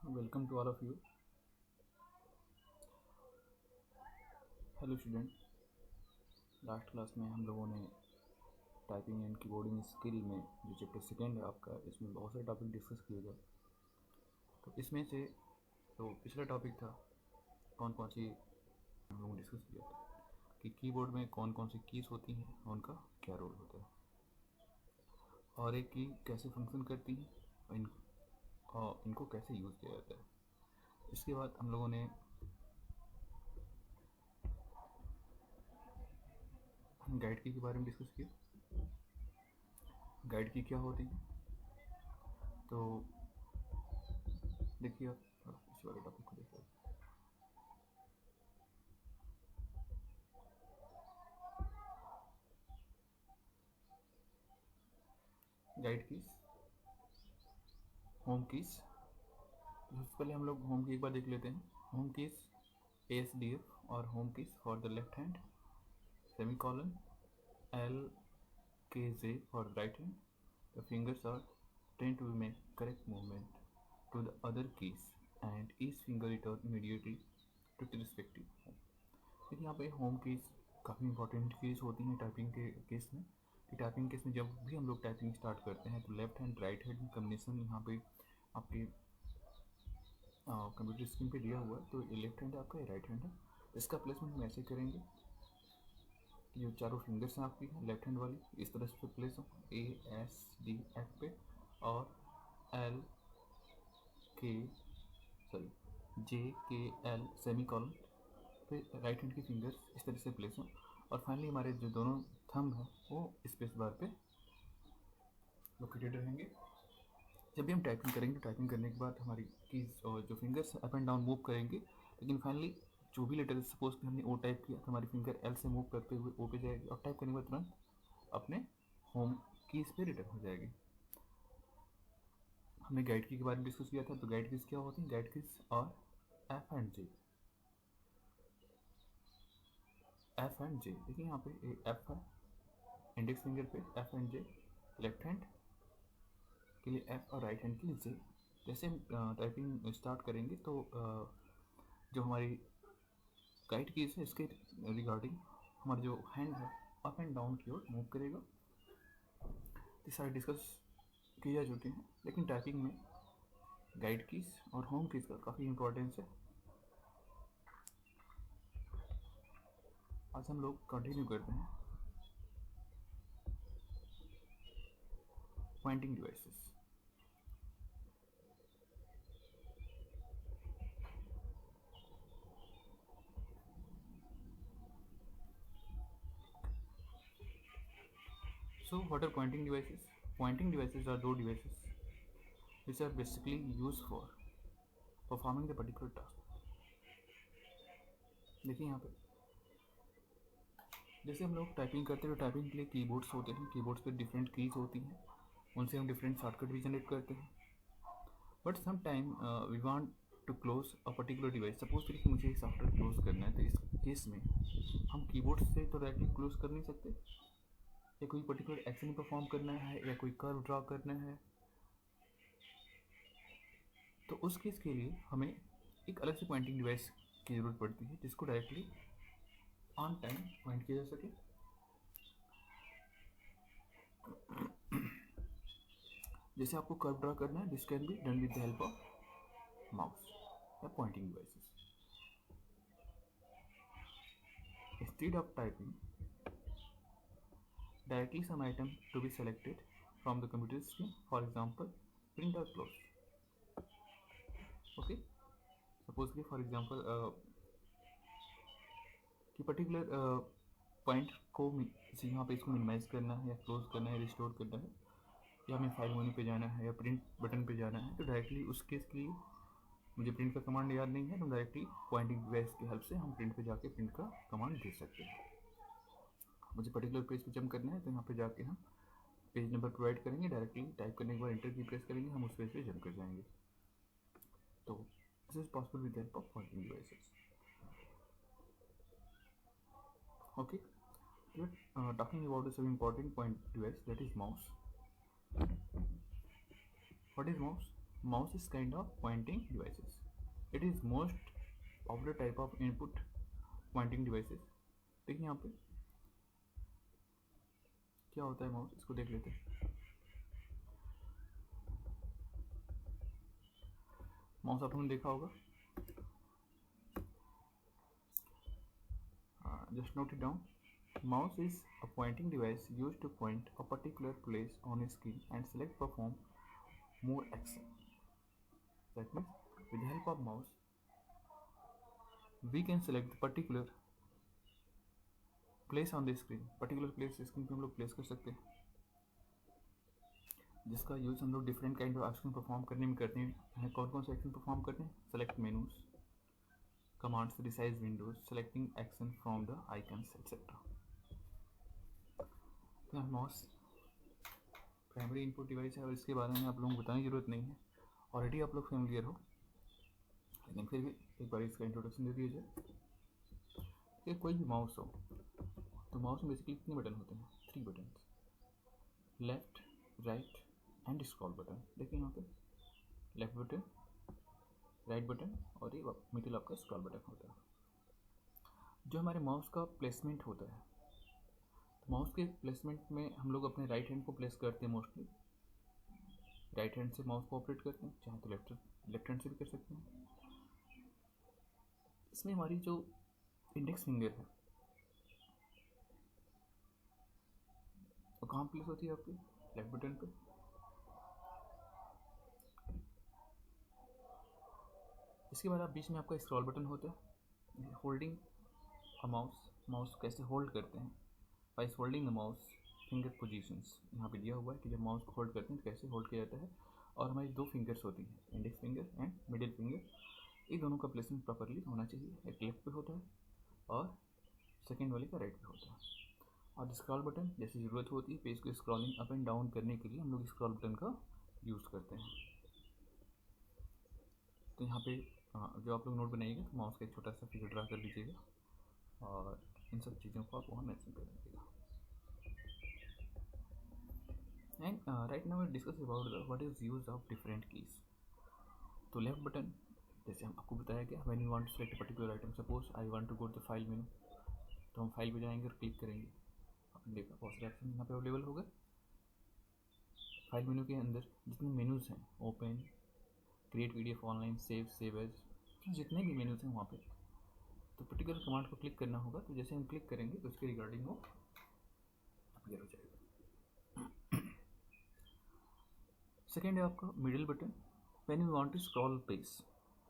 Welcome to all of you. Hello student, last class में हम लोगों ने टाइपिंग एंड कीबोर्डिंग स्किल में जो चैप्टर सेकेंड है आपका, इसमें बहुत सारे टॉपिक डिस्कस किए गए। तो इसमें से तो पिछला टॉपिक था कौन कौन सी हम लोगों ने डिस्कस किया था कि कीबोर्ड में कौन कौन सी कीज़ होती हैं और उनका क्या रोल होता है, और एक की कैसे फंक्शन करती हैं और इनको कैसे यूज़ किया जाता है। इसके बाद हम लोगों ने गाइड की के बारे में डिस्कस किया। गाइड की क्या होती है, तो देखिए आप इस वाले टॉपिक को देखिए। Guide keys, home keys. तो सबसे पहले हम लोग होम की एक बार देख लेते हैं। होम कीज ASDF और home keys for the left hand, semicolon LKJ for the right hand. The fingers are trained to make correct movement to the other keys and each finger return immediately to the respective home. देखिए यहाँ पे home keys काफ़ी important keys होती हैं typing के case में। कि typing case में जब भी हम लोग टाइपिंग स्टार्ट करते हैं तो left hand right hand combination यहाँ पे आपके कंप्यूटर स्क्रीन पे दिया हुआ है। तो ये लेफ्ट हैंड है आपका, ये राइट हैंड है। इसका प्लेसमेंट हम ऐसे करेंगे कि जो चारों फिंगर्स हैं आपकी लेफ्ट हैंड वाली इस तरह से प्लेस हो ASDF पे, और JKL सेमीकॉलन पे राइट हैंड की फिंगर्स इस तरह से प्लेस हो, और फाइनली हमारे जो दोनों थंब हैं वो स्पेस बार पे लोकेटेड रहेंगे। जब भी हम टाइपिंग करेंगे, टाइपिंग करने के बाद हमारी कीज और जो fingers up and down move करेंगे, लेकिन फाइनली जो भी लेटर सपोज कि हमने ओ टाइप किया तो हमारी फिंगर L से मूव करते हुए ओ पे जाएगी, और टाइप करने के बाद तुरंत अपने होम कीज पे रिटर्न हो जाएगी। हमने गाइड की के बारे में डिस्कस किया था। तो गाइड कीज क्या होती है? गाइड कीज और F and J। F and J देखिए यहाँ पे F है इंडेक्स फिंगर पे, F and J left hand के लिए F और राइट हैंड के लिए J। जैसे हम टाइपिंग स्टार्ट करेंगे तो जो हमारी गाइड कीज है इसके रिगार्डिंग हमारा जो हैंड है अप एंड डाउन की ओर मूव करेगा। ये सारे डिस्कस किए जा चुके हैं, लेकिन टाइपिंग में गाइड कीज और होम कीज का काफ़ी इंपॉर्टेंस है। आज हम लोग कंटिन्यू करते हैं pointing devices. So what are pointing devices? Pointing devices are those devices which are basically used for performing the particular task. देखिए यहाँ पे जैसे हम लोग टाइपिंग करते हैं तो टाइपिंग के लिए कीबोर्ड्स होते हैं। कीबोर्ड्स पे डिफरेंट कीज होती हैं, उनसे हम डिफरेंट शॉर्टकट भी जनरेट करते हैं। But some time we want to close a particular device. Suppose करिए कि मुझे सॉफ्टवेयर क्लोज करना है, तो इस केस में हम कीबोर्ड से तो डायरेक्टली क्लोज कर नहीं सकते, या कोई पर्टिकुलर एक्शन परफॉर्म करना है या कोई कर्व ड्रॉ करना है, तो उस केस के लिए हमें एक अलग से पॉइंटिंग डिवाइस की ज़रूरत पड़ती है जिसको डायरेक्टली ऑन टाइम पॉइंट किया जा सके। जैसे आपको कर्व ड्रॉ करना है, this can be done with the help of mouse या pointing devices. Instead of typing directly some item to be selected from the computer screen, for example print or close. Okay, suppose कि for example कि particular point को यहाँ पे इसको minimise करना है या क्लोज करना है, रिस्टोर करना है, या हमें फाइल मेन्यू पे जाना है या प्रिंट बटन पे जाना है, तो डायरेक्टली उस केस के लिए मुझे प्रिंट का कमांड याद नहीं है, तो डायरेक्टली पॉइंटिंग डिवाइस की हेल्प से हम प्रिंट पे जाके प्रिंट का कमांड दे सकते हैं। मुझे पर्टिकुलर पेज पे जंप करना है तो यहाँ पे जाके हम पेज नंबर प्रोवाइड करेंगे, डायरेक्टली टाइप करने के बाद एंटर की प्रेस करेंगे, हम उस पेज पे जंप कर जाएंगे। तो this is possible with the help of pointing devices. Okay, we're talking about some important point device, that is mouse. What is mouse? mouse is kind of pointing devices. It is most popular type of input pointing devices. देखिए यहाँ पे क्या होता है mouse, इसको देख लेते हैं। माउस आपने देखा होगा, just note it down. Mouse is a pointing device used to point a particular place on a screen and select perform more action. That means with the help of mouse we can select the particular place on the screen. particular place screen पे हम लोग place कर सकते हैं, जिसका use हम लोग different kind of action perform करने में करते हैं। कौन कौन से एक्शन परफॉर्म करते हैं? Select menus, commands, resize Windows, selecting action from the icons etcetera. तो माउस प्राइमरी इनपुट डिवाइस है और इसके बारे में आप लोगों को बताने की ज़रूरत नहीं है, ऑलरेडी आप लोग फेमिलियर हो, लेकिन फिर भी एक बार इसका इंट्रोडक्शन दे दिया जाए कि कोई भी माउस हो तो माउस में बेसिकली कितने बटन होते हैं? 3 button, left, right and scroll button. देखिए यहाँ पे लेफ्ट बटन, राइट बटन और ये मिडिल आपका स्क्रॉल बटन होता है। जो हमारे माउस का प्लेसमेंट होता है, तो माउस के प्लेसमेंट में हम लोग अपने राइट हैंड को प्लेस करते हैं। मोस्टली राइट हैंड से माउस को ऑपरेट करते हैं, चाहे तो लेफ्ट हैंड से भी कर सकते हैं। इसमें हमारी जो इंडेक्स फिंगर है वो कहाँ प्लेस होती है? आपके लेफ्ट बटन पे। इसके बाद आप बीच में आपका स्क्रॉल बटन होता है। होल्डिंग अ माउस कैसे होल्ड करते हैं? By holding the mouse finger positions. यहाँ पे दिया हुआ है कि जब माउस को होल्ड करते हैं तो कैसे होल्ड किया जाता है। और हमारी 2 फिंगर्स होती हैं, index finger and middle finger. ये दोनों का प्लेसमेंट प्रॉपरली होना चाहिए। एक लेफ्ट पे होता है और सेकेंड वाले का राइट पे होता है। और स्क्रॉल बटन जैसी ज़रूरत होती है पेज को स्क्रॉलिंग अप एंड डाउन करने के लिए हम लोग स्क्रॉल बटन का यूज़ करते हैं। तो यहाँ पे जो आप लोग नोट बनाइएगा तो माउस का एक छोटा सा फिगर ड्रा कर लीजिएगा और इन सब चीज़ों को आप वहाँ मेंशन कर दीजिएगा। And right now we discuss about what is use of different keys. तो लेफ्ट बटन जैसे हम आपको बताया गया, when you want to select a particular item, suppose I want to go to the file menu, तो हम file पे जाएंगे और क्लिक करेंगे। आपने देखा बहुत सारे ऑप्शन यहाँ पे अवेलेबल होगा। फाइल मेनू के अंदर जितने मेनूज़ हैं, open, create PDF online, save as, जितने भी मेनूज़ हैं वहाँ पे, तो पर्टिकुलर कमांड को क्लिक करना होगा। तो जैसे हम क्लिक करेंगे तो उसके रिगार्डिंग वो अपीयर हो जाएगा। सेकेंड है आपका middle button. When you want to scroll page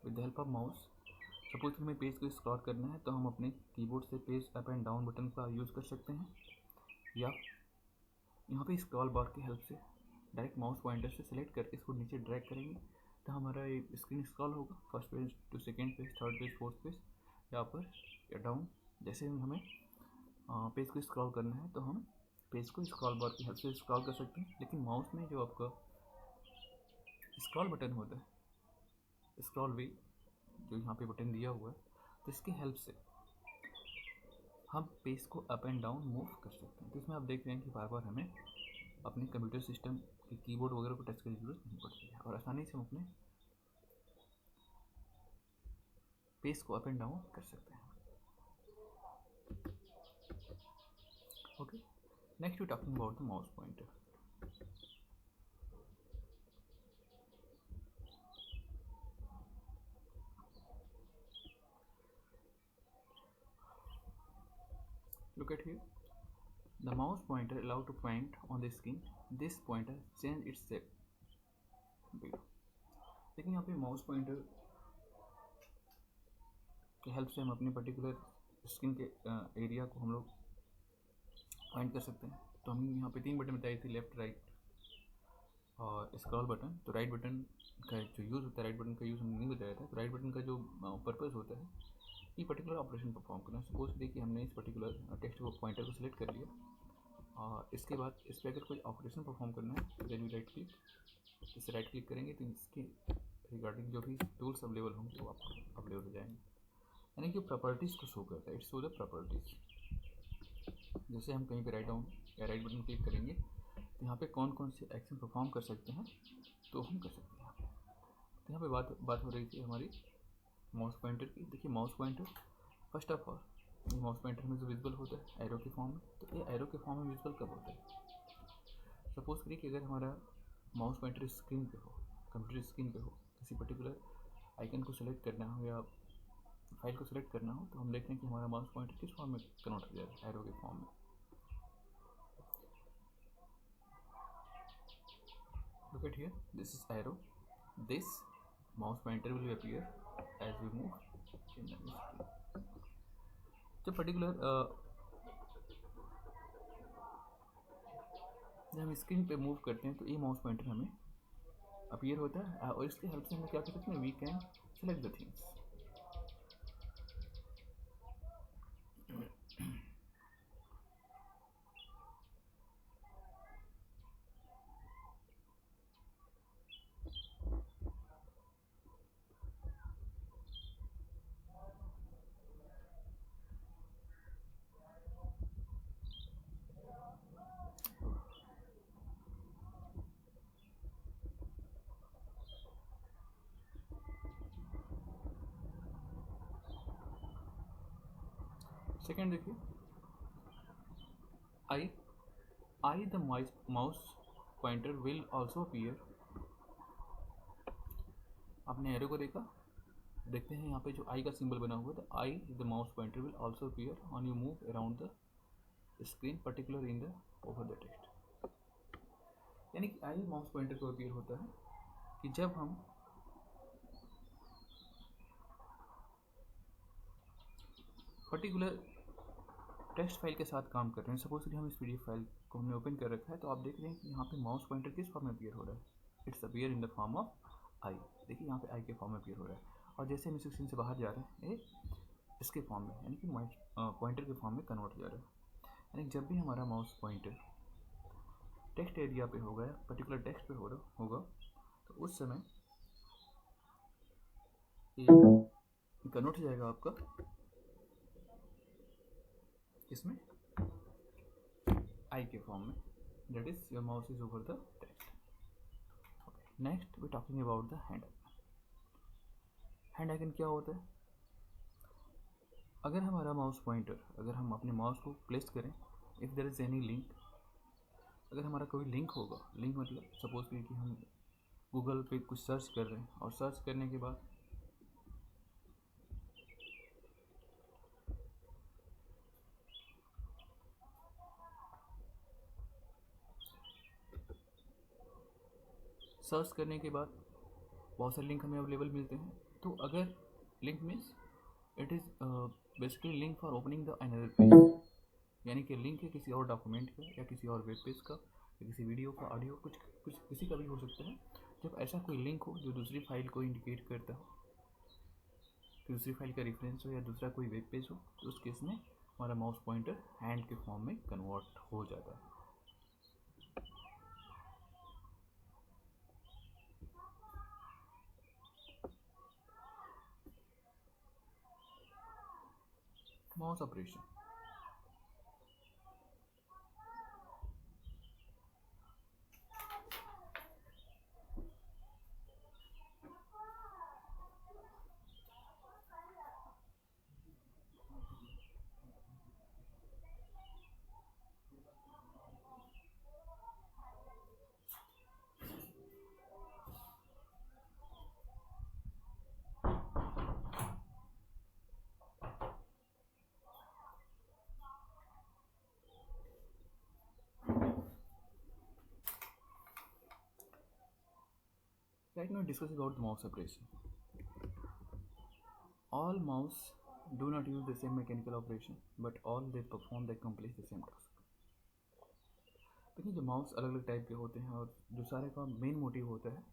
with the help of mouse, suppose हमें पेज को स्क्रॉल करना है तो हम अपने कीबोर्ड से page up and down button का यूज़ कर सकते हैं, या यहाँ पे स्क्रॉल बार की हेल्प से डायरेक्ट माउस पॉइंटर से सेलेक्ट करके इसको नीचे ड्रैग करेंगे तो हमारा ये स्क्रीन स्क्रॉल होगा, first page to second page, third page, fourth page, या अपर या डाउन। जैसे हमें पेज को स्क्रॉल करना है तो हम पेज को स्क्रॉल बार की हेल्प से स्क्रॉल कर सकते हैं। लेकिन माउस में जो आपका स्क्रॉल बटन होता है, स्क्रॉल व्हील जो यहाँ पे बटन दिया हुआ है, तो इसकी हेल्प से हम पेज को अप एंड डाउन मूव कर सकते हैं। तो इसमें आप देख रहे हैं कि बार बार हमें अपने कंप्यूटर सिस्टम के कीबोर्ड वगैरह को टच करने की जरूरत नहीं पड़ती है और आसानी से हम अपने पेज को अप एंड डाउन कर सकते हैं। Okay, next we talking about the mouse pointer. Look at here. The mouse pointer allowed to point on the screen. This pointer change its shape. लेकिन यहाँ पे माउस पॉइंटर की help से हम अपने पर्टिकुलर स्क्रीन के एरिया को हम लोग पॉइंट कर सकते हैं। तो हम यहाँ पे 3 बटन बताए थे, लेफ्ट, राइट और स्क्रॉल बटन। तो राइट बटन का जो यूज़ होता है, राइट बटन का यूज़ हमने नहीं बताया था। तो राइट बटन का जो पर्पज़ होता है ये पर्टिकुलर ऑपरेशन परफॉर्म करना। सपोज देखिए हमने इस पर्टिकुलर टेक्स्ट को पॉइंटर को सिलेक्ट कर लिया और इसके बाद इस पर अगर कोई ऑपरेशन परफॉर्म करना है तो देन वी राइट क्लिक, इससे राइट क्लिक करेंगे तो इसके रिगार्डिंग जो भी टूल्स अवेलेबल होंगे वो आपको अवेलेबल हो जाएंगे। यानी कि प्रॉपर्टीज़ को शो करता है, इट्स शो द प्रॉपर्टीज़। जैसे हम कहीं पर राइट डाउन या राइट बटन क्लिक करेंगे तो यहाँ पे कौन कौन से एक्शन परफॉर्म कर सकते हैं तो हम कर सकते हैं। तो यहाँ पे बात हो रही थी हमारी माउस पॉइंटर की। देखिए mouse pointer first of all ये माउस पॉइंटर में जो विजुअल होता है एरो के फॉर्म में, तो ये एरो के फॉर्म में विजुअल कब होता है? सपोज करिए कि अगर हमारा माउस पॉइंटर स्क्रीन पे हो, कंप्यूटर स्क्रीन पे हो, किसी पर्टिकुलर आइकन को सेलेक्ट करना हो या फाइल को सेलेक्ट करना हो, तो हम देखते हैं कि हमारा माउस पॉइंटर किस फॉर्म में कन्वर्ट हो जाएगा, एरो के फॉर्म में। Look at here, this is arrow. This mouse pointer will appear as we move in the screen. जब पर्टिकुलर जब हम स्क्रीन पे मूव करते हैं तो ये माउस पॉइंटर हमें अपीयर होता है और इसकी हेल्प से हम क्या कर सकते हैं, we can select the things. Second देखिए, I the mouse pointer will also appear. आपने एरो को देखा, देखते हैं यहाँ पे जो आई का सिंबल बना हुआ है, the I the mouse pointer will also appear on you move around the screen particular in the over the text. यानी कि आई माउस पॉइंटर को अपीयर होता है कि जब हम पर्टिकुलर टेक्स्ट फाइल के साथ काम कर रहे हैं। सपोज कि हम इस पीडीएफ फाइल को हमने ओपन कर रखा है, तो आप देख रहे हैं कि यहाँ पे माउस पॉइंटर किस फॉर्म में अपीयर हो रहा है, it's appear in the form of I. देखिए यहाँ पे आई के फॉर्म में अपीयर हो रहा है और जैसे हम इस सेक्शन से बाहर जा रहे हैं ये इसके फॉर्म में यानी कि पॉइंटर के फॉर्म में कन्वर्ट हो जा रहा है। यानी जब भी हमारा माउस पॉइंटर टेक्स्ट एरिया पे होगा या पर्टिकुलर टेक्स्ट पे होगा तो उस समय ये कन्वर्ट हो जाएगा आपका इसमें आई के फॉर्म में, that is your mouse is over the text. Next we talking about the hand icon. Hand icon क्या होता है? अगर हमारा माउस पॉइंटर, अगर हम अपने माउस को प्लेस करें, if there is any link, अगर हमारा कोई लिंक होगा, लिंक मतलब सपोज कि हम गूगल पे कुछ सर्च कर रहे हैं और सर्च करने के बाद बहुत सारे लिंक हमें अवेलेबल मिलते हैं। तो अगर link means it is basically link for opening the another page, यानी कि लिंक है किसी और डॉक्यूमेंट का या किसी और वेब पेज का या किसी वीडियो का, ऑडियो कुछ किसी का भी हो सकता है। जब ऐसा कोई लिंक हो जो दूसरी फाइल को इंडिकेट करता हो, दूसरी फाइल का रेफरेंस हो या दूसरा कोई वेब पेज हो, तो उस केस में हमारा माउस पॉइंटर हैंड के फॉर्म में कन्वर्ट हो जाता है। Mouse operation, right now discuss about the mouse operation. All mouse do not use the same mechanical operation, but all they perform, they accomplish the same task. देखिए जो mouse अलग अलग type के होते हैं और जो सारे का मेन मोटिव होता है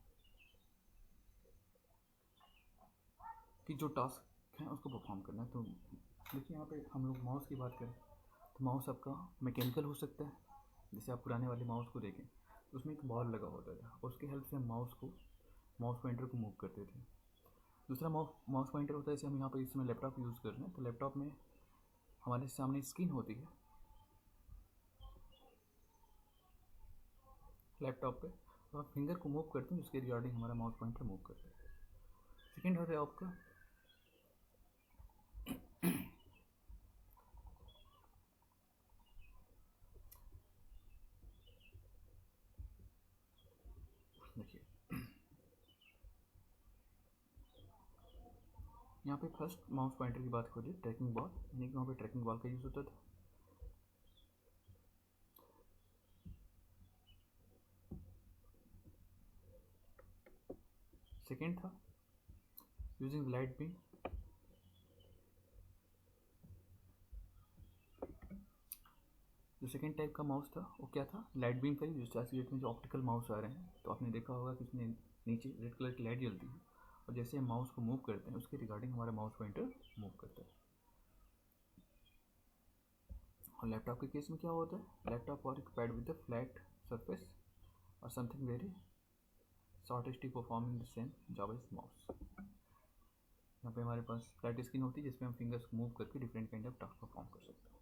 कि जो टास्क है उसको परफॉर्म करना है। तो देखिए यहाँ पे हम लोग माउस की बात करें तो माउस आपका मैकेनिकल हो सकता है। जैसे आप पुराने वाले माउस को देखें तो उसमें एक बॉल लगा होता था, उसकी हेल्प से हम माउस पॉइंटर को मूव करते थे। दूसरा माउस पॉइंटर होता है, जैसे हम यहाँ पर इसमें लैपटॉप यूज़ कर रहे हैं तो लैपटॉप में हमारे सामने स्क्रीन होती है लैपटॉप पे, तो आप फिंगर को मूव करते हैं उसके रिगार्डिंग हमारा माउस पॉइंटर मूव करते हैं। सेकेंड होता है आपका देखिए यहाँ पे फर्स्ट माउस पॉइंटर की बात करिए, ट्रैकिंग बॉल, यानी कि वहाँ पे ट्रैकिंग बॉल का यूज़ होता था। सेकेंड था यूजिंग लाइट बीम, जो सेकेंड टाइप का माउस था वो क्या था, लाइट बीम का यूज। आज की डेट में जो ऑप्टिकल माउस आ रहे हैं तो आपने देखा होगा कि इसमें नीचे रेड कलर की लाइट जलती है और जैसे हम माउस को मूव करते हैं उसके रिगार्डिंग हमारा माउस पॉइंटर मूव करता है। और लैपटॉप के केस में क्या होता है, लैपटॉप और pad with the flat surface और something very short stick performing the same java is mouse. यहाँ पे हमारे पास फ्लैट स्क्रीन होती है जिसमें हम फिंगर्स को मूव करके different kind of task perform कर सकते हैं।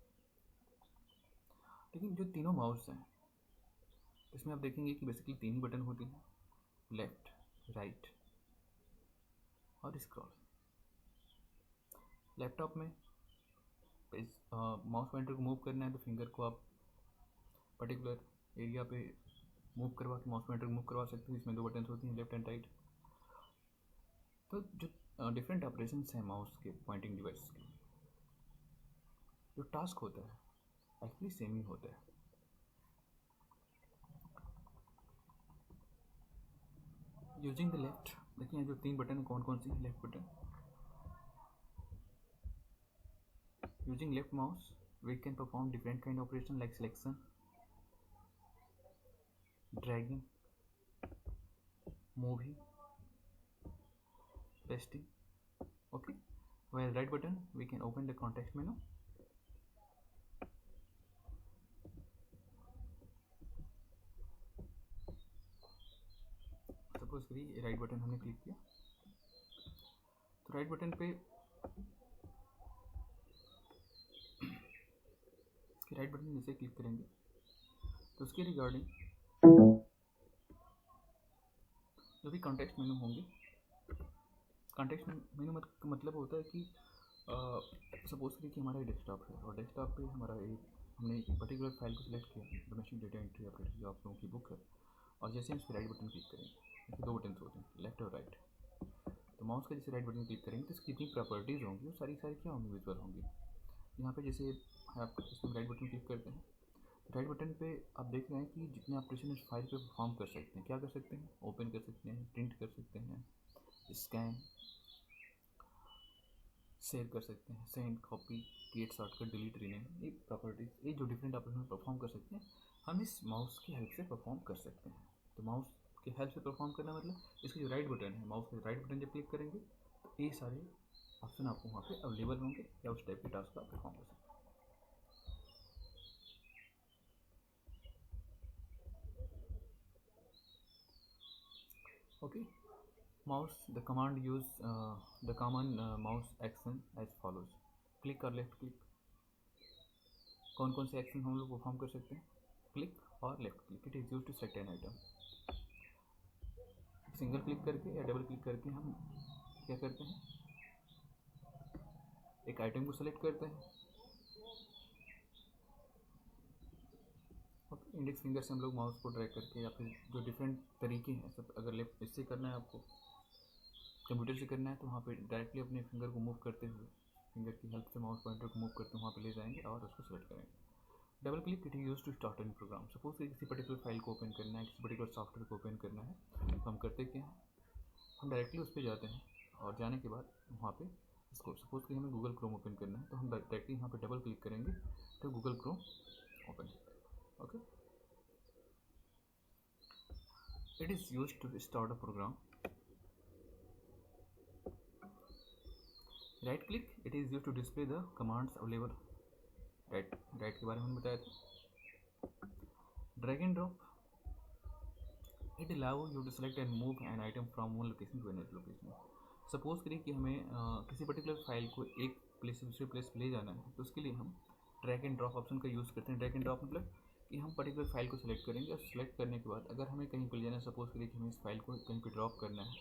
लेकिन जो तीनों माउस हैं इसमें आप देखेंगे कि बेसिकली तीन ही बटन होते हैं, लेफ्ट, राइट और स्क्रॉल। लैपटॉप में माउस पॉइंटर को मूव करना है तो फिंगर को आप पर्टिकुलर एरिया पे मूव करवा के माउस पॉइंटर को मूव करवा सकते हैं। इसमें दो बटन होती हैं, लेफ्ट एंड राइट। तो जो डिफरेंट ऑपरेशंस हैं माउस के पॉइंटिंग डिवाइस के, जो टास्क होता है एक्चुअली सेम ही होता है। यूजिंग द लेफ्ट, देखिए जो तीन बटन कौन कौन सी है, left button. Using left mouse we can perform different kind of operation like selection, dragging, moving, pasting. Okay, while right button we can open the context menu, suppose करिए right button हमने click किया तो right button पे right button जैसे click करेंगे तो उसके regarding जो भी कॉन्टेक्स्ट मेनू होंगे, कॉन्टेक्स्ट मेनू मतलब होता है कि सपोज करिए कि हमारा एक डेस्कटॉप है और डेस्कटॉप पे हमारा हमने एक पर्टिकुलर फाइल को सिलेक्ट किया, डोमेस्टिक डेटा एंट्री ऑपरेटर जो आप लोगों की बुक है, और जैसे हम इस पर राइट बटन क्लिक करेंगे, दो बटन होते हैं लेफ्ट और राइट, तो माउस का जैसे राइट बटन क्लिक करेंगे तो इसकी जितनी प्रॉपर्टीज़ होंगी वो सारी क्या होंगी, विजुअल होंगी। यहाँ पे जैसे आप इसमें राइट बटन क्लिक करते हैं तो राइट बटन पे आप देख रहे हैं कि जितने ऑपरेशन इस फाइल पे परफॉर्म कर सकते हैं, क्या कर सकते हैं, ओपन कर सकते हैं, प्रिंट कर सकते हैं, स्कैन, शेयर कर सकते हैं, send, copy, create, shortcut, delete, rename, ये प्रॉपर्टीज, ये जो डिफरेंट ऑपरेशन परफॉर्म कर सकते हैं हम इस माउस की हेल्प से परफॉर्म कर सकते हैं। तो माउस की हेल्प से परफॉर्म करना मतलब इसका जो राइट बटन है, माउस का राइट बटन जब क्लिक करेंगे तो ये सारे ऑप्शन आपको वहाँ पे अवेलेबल होंगे या उस टाइप के टास्क आप परफॉर्म कर सकते हैं। Okay, mouse, the command use the common mouse action as follows, click और लेफ्ट क्लिक। कौन कौन से एक्शन हम लोग परफॉर्म कर सकते हैं, क्लिक और left click. It is use to select an item. Single click करके या डबल क्लिक करके हम क्या करते हैं, एक आइटम को सेलेक्ट करते हैं। इंडेक्स फिंगर से हम लोग माउस को ड्रैग करके, या फिर जो डिफरेंट तरीके हैं सब, अगर लेफ्ट इससे करना है आपको, कंप्यूटर से करना है तो वहाँ पे डायरेक्टली अपने फिंगर को मूव करते हुए, फिंगर की हेल्प से माउस पॉइंटर को मूव करते हुए वहाँ पे ले जाएंगे और उसको सेलेक्ट करेंगे। Double click it use to start an program. Suppose किसी पर्टिकुलर फाइल को ओपन करना है, किसी पर्टिकुलर सॉफ्टवेयर को ओपन करना है तो हम करते क्या हैं, हम डायरेक्टली उस पर जाते हैं और जाने के बाद वहाँ पे इसको, सपोज कि हमें गूगल क्रोम ओपन करना है तो हम डायरेक्टली यहाँ पे डबल क्लिक करेंगे तो Google Chrome open. Okay, it is used to start a program. Right click, it is used to display the commands available. Right के बारे में हमने बताया था। Drag and drop, it allows you to select and move an item from one location to another location. Suppose करिए कि हमें किसी पर्टिकुलर फाइल को एक प्लेस से दूसरे प्लेस पे ले जाना है तो उसके लिए हम ड्रैग एंड ड्रॉप ऑप्शन का यूज़ करते हैं। ड्रैग एंड ड्रॉप मतलब कि हम पर्टिकुलर फाइल को सिलेक्ट करेंगे और सिलेक्ट करने के बाद अगर हमें कहीं पर ले जाना है, सपोज करिए कि हमें इस फाइल को कहीं पे ड्रॉप करना है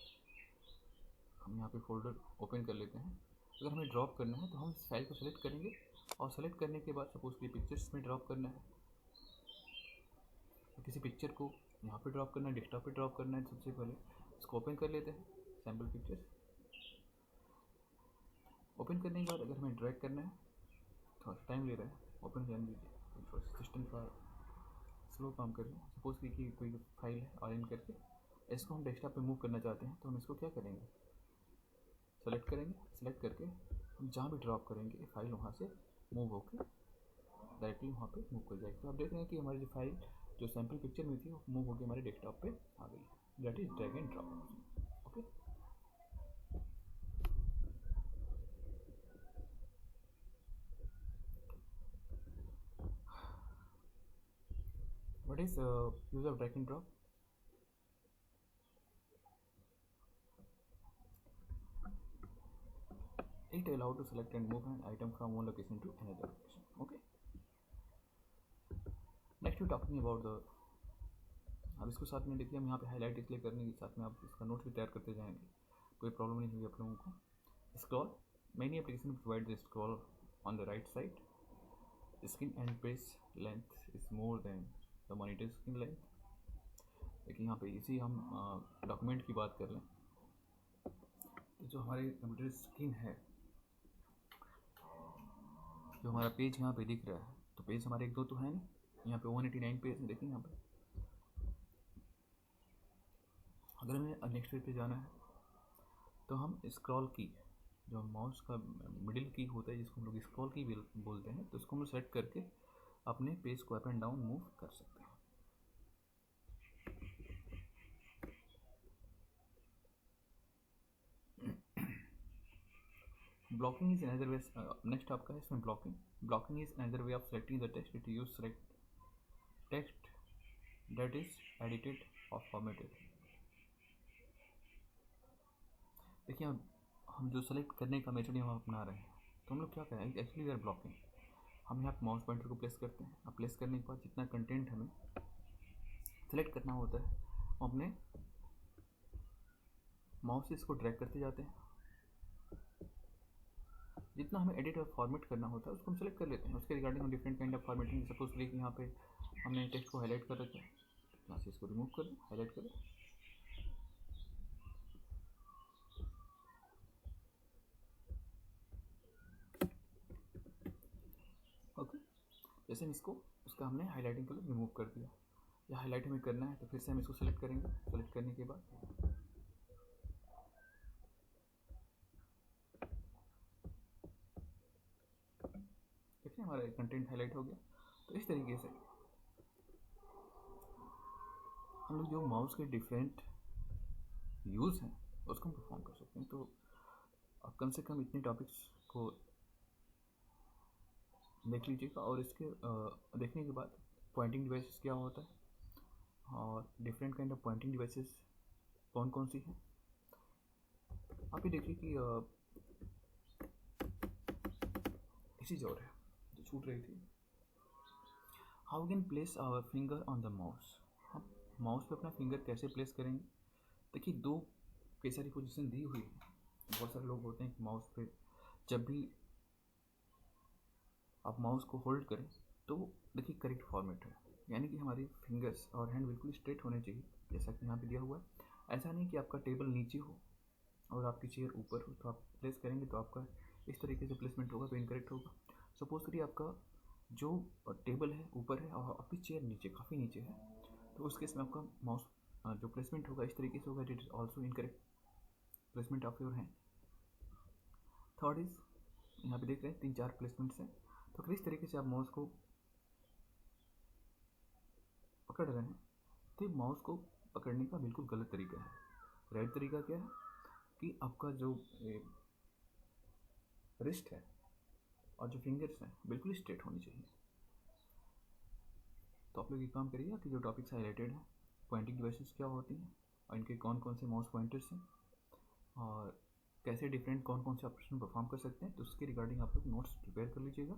हम यहाँ पे फोल्डर ओपन कर लेते हैं। अगर हमें ड्रॉप करना है तो हम इस फाइल को सेलेक्ट करेंगे और सेलेक्ट करने के बाद सपोज कि पिक्चर्स में ड्रॉप करना है, तो किसी पिक्चर को यहाँ पे ड्रॉप करना है, डेस्कटॉप पे ड्रॉप करना है। सबसे पहले इसको ओपन कर लेते हैं, सैम्पल पिक्चर्स। ओपन करने के बाद अगर हमें ड्रैग करना है, थोड़ा सा टाइम ले रहा है, ओपन कर लीजिए, थोड़ा सा सिस्टम का स्लो काम कर रहे हैं। सपोज कि कोई फाइल है ऑनलाइन करके, इसको हम डेस्कटॉप पे मूव करना चाहते हैं, तो हम इसको क्या करेंगे, सेलेक्ट करेंगे। सेलेक्ट करके हम जहाँ भी ड्रॉप करेंगे फाइल वहाँ से मूव होकर डायरेक्टली वहाँ पे मूव कर जाएगी। तो आप देख रहे हैं कि हमारी जो फाइल जो सैम्पल पिक्चर में थी वो मूव होकर हमारे डेस्कटॉप पे आ गई। That is drag and drop. Okay, what is use of drag and drop? It allows to select and move an item from one location to another location. Okay, next we're talking about the, अब इसको साथ में देखिए हम यहाँ पे highlight इसलिए करने के साथ में आप इसका नोट्स भी तैयार करते जाएंगे, कोई प्रॉब्लम नहीं होगी आप लोगों को। Scroll, many application provide the scroll on the right side, screen and page length is more than the monitor screen length. देखिए यहाँ पे इसी हम डॉक्यूमेंट की बात कर लें तो जो हमारे कंप्यूटर स्क्रीन है, जो हमारा पेज यहाँ पे दिख रहा है, तो पेज हमारे एक दो तो है नहीं, यहाँ पे 189 पेज है। देखिए यहाँ पे अगर हमें नेक्स्ट पेज पे जाना है तो हम स्क्रॉल की, जो माउस का मिडिल की होता है जिसको हम लोग स्क्रॉल की बोलते हैं, तो उसको हम सेलेक्ट करके अपने पेज को अप एंड डाउन मूव कर सकते हैं। Blocking is another way, next आपका है इसमें blocking. Blocking is another way of selecting the text. It use select text that is edited और फॉर्मेटेड। देखिए हम जो सेलेक्ट करने का मेथड हम अपना रहे हैं, तो हम लोग क्या करें, एक्चुअली वी आर ब्लॉकिंग। हम यहाँ माउस पॉइंटर को प्लेस करते हैं। अब प्लेस करने के बाद जितना कंटेंट हमें सेलेक्ट करना होता है, हम अपने माउस से इसको ड्रैग करते जाते हैं। जितना हमें एडिट और फॉर्मेट करना होता है उसको हम सेलेक्ट कर लेते हैं। उसके रिगार्डिंग हम different kind of formatting, suppose करिए कि यहाँ पे हमने टेक्स्ट को हाईलाइट कर रखा है, यहाँ से इसको रिमूव कर दें, हाईलाइट करें, ओके। जैसे हम इसको उसका हमने हाईलाइटिंग के लिए रिमूव कर दिया, या हाईलाइट हमें करना है तो फिर से हम इसको सेलेक्ट करेंगे। सेलेक्ट करने के बाद देखिए हमारा कंटेंट हाईलाइट हो गया। तो इस तरीके से हम लोग जो माउस के डिफरेंट यूज़ हैं उसको हम परफॉर्म कर सकते हैं। तो अब कम से कम इतने टॉपिक्स को देख लीजिएगा, और इसके देखने के बाद पॉइंटिंग डिवाइसेस क्या होता है और different kind of pointing devices कौन कौन सी हैं। आप ये देखिए कि चीज़ और है जो छूट रही थी, how can place our finger on the mouse. हम माउस पे अपना फिंगर कैसे प्लेस करेंगे। देखिए दो कई सारी पोजीशन दी हुई है। बहुत सारे लोग होते हैं कि माउस पे जब भी आप माउस को होल्ड करें तो देखिए करेक्ट फॉर्मेट है, यानी कि हमारी फिंगर्स और हैंड बिल्कुल स्ट्रेट होने चाहिए, जैसा कि यहाँ पे दिया हुआ है। ऐसा नहीं कि आपका टेबल नीचे हो और आपकी चेयर ऊपर हो, तो आप प्लेस करेंगे तो आपका इस तरीके से प्लेसमेंट होगा तो इनकरेक्ट होगा। सपोज करिए आपका जो टेबल है ऊपर है और आपकी चेयर नीचे, काफ़ी नीचे है, तो उस केस में आपका माउस जो प्लेसमेंट होगा इस तरीके से होगा, it is also incorrect placement of your hand. Third is, यहाँ पे देख रहे हैं 3-4 प्लेसमेंट्स हैं, तो किस तरीके से आप माउस को पकड़ रहे हैं, तो माउस को पकड़ने का बिल्कुल गलत तरीका है। राइट तरीका क्या है कि आपका जो रिस्ट है और जो फिंगर्स हैं बिल्कुल स्ट्रेट होनी चाहिए। तो आप लोग ये काम करिएगा कि जो टॉपिक्स हाईलाइटेड हैं, पॉइंटिंग डिवाइसेस क्या होती हैं और इनके कौन कौन से माउस पॉइंटर्स हैं और कैसे डिफरेंट कौन कौन से ऑपरेशन परफॉर्म कर सकते हैं, तो उसके रिगार्डिंग आप लोग नोट्स प्रिपेयर कर लीजिएगा।